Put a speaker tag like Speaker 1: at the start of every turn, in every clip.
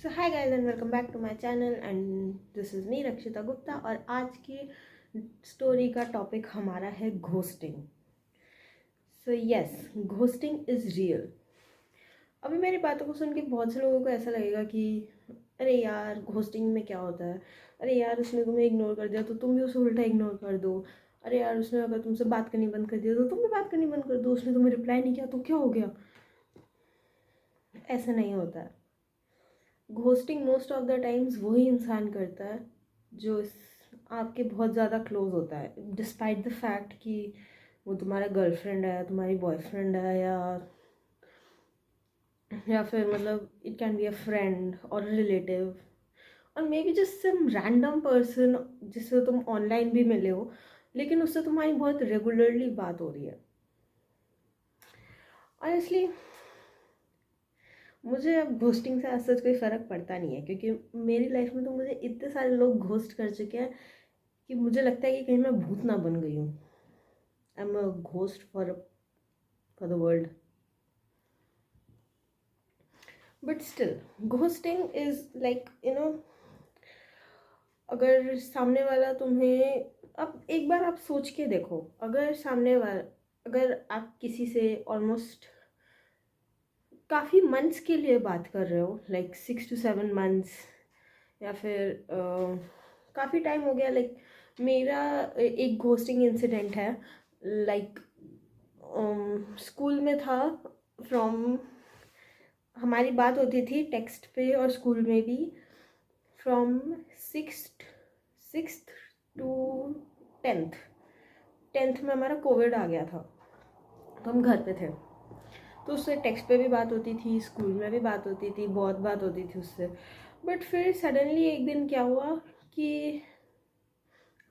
Speaker 1: So hi guys and welcome back to my channel and this is me Rakshita Gupta. और आज की story का topic हमारा है ghosting. So yes, ghosting is real. अभी मेरी बातों को सुन के बहुत से लोगों को ऐसा लगेगा कि अरे यार घोस्टिंग में क्या होता है, अरे यार उसने तुम्हें इग्नोर कर दिया तो तुम भी उसे उल्टा इग्नोर कर दो, अरे यार उसने अगर तुमसे बात करनी बंद कर दिया तो तुम भी बात करनी बंद कर दो, उसने तुम्हें रिप्लाई नहीं किया तो क्या हो गया। ऐसा नहीं होता है। Ghosting most of the times वही इंसान करता है जो आपके बहुत ज़्यादा क्लोज होता है, डिस्पाइट द फैक्ट कि वो तुम्हारा गर्लफ्रेंड है, तुम्हारी बॉयफ्रेंड है, या फिर मतलब it can be a friend और रिलेटिव और maybe just some random person जिससे तुम ऑनलाइन भी मिले हो लेकिन उससे तुम्हारी बहुत रेगुलरली बात हो रही है। ऑनेस्टली मुझे अब घोस्टिंग से आज सच कोई फ़र्क पड़ता नहीं है, क्योंकि मेरी लाइफ में तो मुझे इतने सारे लोग घोस्ट कर चुके हैं कि मुझे लगता है कि कहीं मैं भूत ना बन गई हूँ। I am a ghost for the world. But still ghosting is like अगर सामने वाला तुम्हें, अब एक बार आप सोच के देखो, अगर आप किसी से ऑलमोस्ट काफ़ी मंथ्स के लिए बात कर रहे हो, लाइक 6 to 7 months, या फिर काफ़ी टाइम हो गया। लाइक मेरा एक घोस्टिंग इंसिडेंट है। लाइक स्कूल में था, फ्रॉम हमारी बात होती थी टेक्स्ट पे और स्कूल में भी। From sixth to tenth tenth में हमारा कोविड आ गया था तो हम घर पे थे, तो उससे टेक्स्ट पे भी बात होती थी, स्कूल में भी बात होती थी, बहुत बात होती थी उससे। बट फिर सडनली एक दिन क्या हुआ कि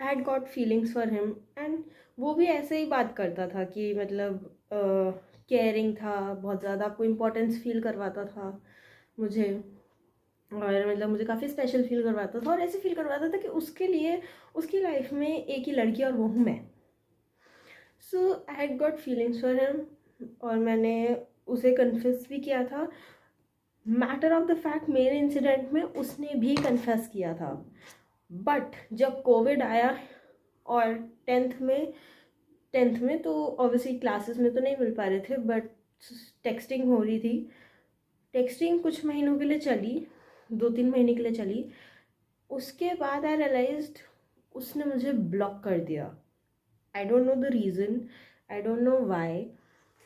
Speaker 1: आई had got feelings for him, and वो भी ऐसे ही बात करता था कि मतलब केयरिंग था, बहुत ज़्यादा आपको इम्पोर्टेंस फील करवाता था मुझे, और मतलब मुझे काफ़ी स्पेशल फील करवाता था और ऐसे फील करवाता था कि उसके लिए उसकी लाइफ में एक ही लड़की और वो हूँ मैं। So I had got feelings for him और मैंने उसे कन्फेस भी किया था। मैटर ऑफ द फैक्ट मेरे इंसिडेंट में उसने भी कन्फेस किया था। बट जब कोविड आया और टेंथ में तो ऑब्वियसली क्लासेस में तो नहीं मिल पा रहे थे, बट टेक्सटिंग हो रही थी। टेक्सटिंग कुछ महीनों के लिए चली, 2-3 महीने के लिए चली। उसके बाद आई रियलाइज्ड उसने मुझे ब्लॉक कर दिया। I don't know the reason, I don't know why.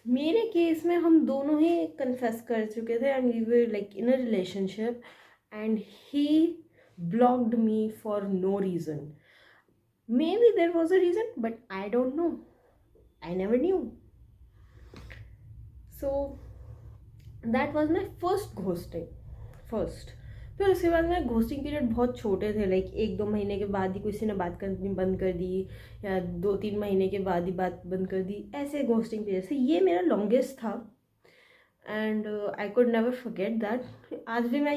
Speaker 1: मेरे केस में हम दोनों ही कन्फेस कर चुके थे and we were like in a relationship, and he blocked me for no reason. Maybe there was a reason, but I don't know. I never knew. So that was my first ghosting. First फिर उसके बाद मेरे ghosting period बहुत छोटे थे, like 1-2 महीने के बाद ही किसी ने बात करनी बंद कर दी, या 2-3 महीने के बाद ही बात बंद कर दी, ऐसे घोस्टिंग पीरियड से ये मेरा लॉन्गेस्ट था। And I could never forget that. आज भी मैं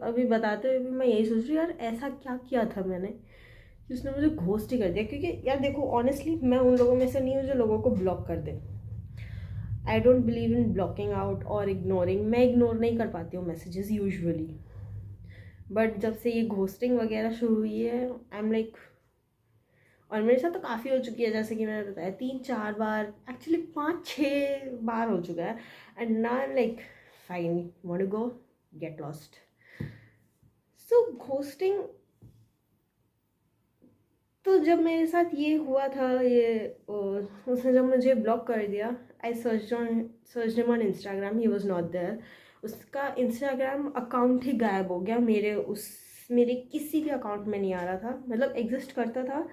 Speaker 1: अभी बताते हुए भी मैं यही सोच रही हूँ, यार ऐसा क्या किया था मैंने कि उसने मुझे घोस्ट ही कर दिया। क्योंकि यार देखो, ऑनेस्टली मैं उन लोगों में से नहीं हूँ जो लोगों को ब्लॉक कर दे। I don't believe in blocking out और इग्नोरिंग। मैं इग्नोर नहीं कर पाती हूँ मैसेजेस यूजुअली, बट जब से ये घोस्टिंग वगैरह शुरू हुई है आई एम लाइक, और मेरे साथ तो काफ़ी हो चुकी है, जैसे कि मैंने बताया 3-4 बार, एक्चुअली 5-6 बार हो चुका है। एंड ना I am like fine, want to go, get lost. So ghosting, तो जब मेरे साथ ये हुआ था, उसने जब मुझे ब्लॉक कर दिया, I search him on Instagram, he was not there. उसका इंस्टाग्राम अकाउंट ही गायब हो गया। मेरे किसी भी अकाउंट में नहीं आ रहा था, मतलब एग्जिस्ट करता था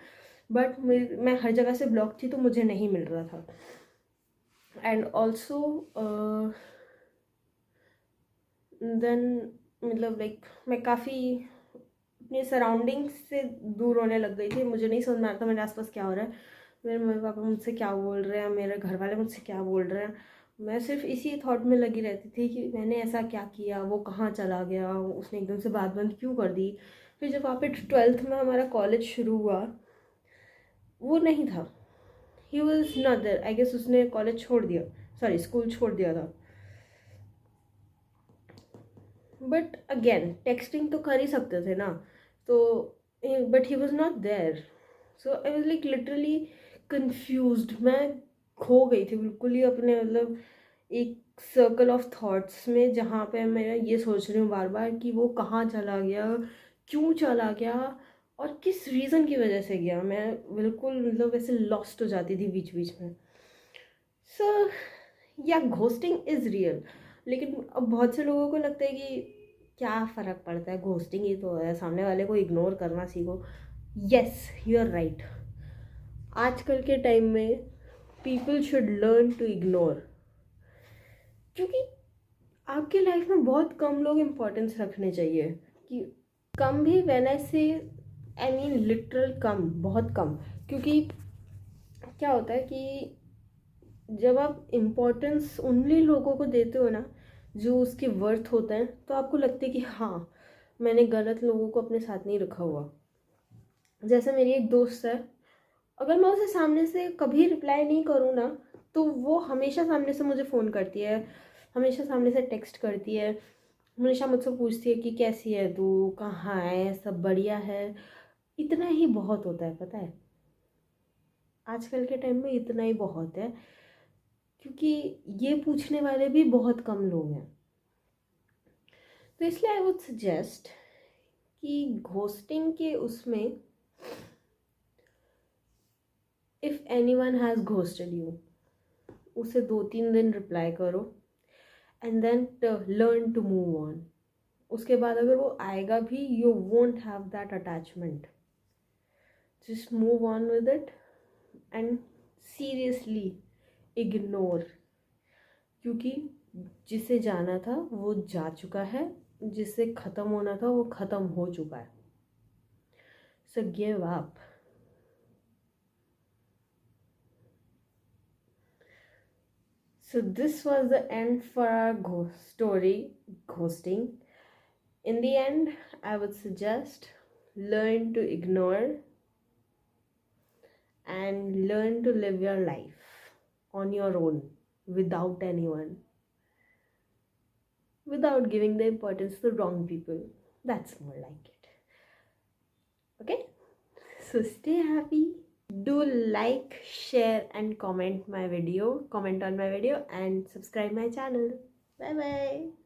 Speaker 1: बट मैं हर जगह से ब्लॉक थी तो मुझे नहीं मिल रहा था। एंड ऑल्सो देन मतलब लाइक मैं काफ़ी अपने सराउंडिंग्स से दूर होने लग गई थी। मुझे नहीं समझ में आता मेरे आसपास क्या हो रहा है, मेरे मम्मी पापा मुझसे क्या बोल रहे हैं, मेरे घर वाले मुझसे क्या बोल रहे हैं। मैं सिर्फ इसी थॉट में लगी रहती थी कि मैंने ऐसा क्या किया, वो कहाँ चला गया, उसने एकदम से बात बंद क्यों कर दी। फिर जब वहाँ पे 12th में हमारा कॉलेज शुरू हुआ, वो नहीं था, he was not there. I guess उसने कॉलेज छोड़ दिया, सॉरी स्कूल छोड़ दिया था। बट अगेन टेक्सटिंग तो कर ही सकते थे ना, तो but he was not there. So I was like literally confused, मैं खो गई थी बिल्कुल ही अपने मतलब एक सर्कल ऑफ थॉट्स में, जहाँ पे मैं ये सोच रही हूँ बार बार कि वो कहाँ चला गया, क्यों चला गया, और किस रीज़न की वजह से गया। मैं बिल्कुल मतलब ऐसे लॉस्ट हो जाती थी बीच बीच में। सो या घोस्टिंग इज़ रियल, लेकिन अब बहुत से लोगों को लगता है कि क्या फ़र्क पड़ता है, घोस्टिंग ही तो है, सामने वाले को इग्नोर करना सीखो। Yes, you are right. आजकल के टाइम में people should learn to ignore, क्योंकि आपके लाइफ में बहुत कम लोग इम्पोर्टेंस रखने चाहिए। कि कम भी, व्हेन आई से आई मीन लिटरल कम, बहुत कम। क्योंकि क्या होता है कि जब आप इम्पोर्टेंस उन्हीं लोगों को देते हो ना जो उसके वर्थ होते हैं, तो आपको लगता है कि हाँ, मैंने गलत लोगों को अपने साथ नहीं रखा हुआ। जैसे मेरी एक दोस्त है, अगर मैं उसे सामने से कभी रिप्लाई नहीं करूँ ना, तो वो हमेशा सामने से मुझे फ़ोन करती है, हमेशा सामने से टेक्स्ट करती है, हमेशा मुझसे पूछती है कि कैसी है तू, कहाँ है, सब बढ़िया है। इतना ही बहुत होता है, पता है, आजकल के टाइम में इतना ही बहुत है, क्योंकि ये पूछने वाले भी बहुत कम लोग हैं। तो इसलिए आई वुड सजेस्ट कि घोस्टिंग के उसमें, if anyone has ghosted you, उसे 2-3 दिन रिप्लाई करो and then learn to move on. उसके बाद अगर वो आएगा भी, you won't have that attachment, just move on with it and seriously ignore. क्योंकि जिसे जाना था वो जा चुका है, जिसे ख़त्म होना था वो ख़त्म हो चुका है। So give up. So this was the end for our story, ghosting. In the end, I would suggest learn to ignore and learn to live your life on your own, without anyone, without giving the importance to the wrong people. That's more like it. Okay? So stay happy. Do like, share and comment on my video and subscribe my channel. Bye bye.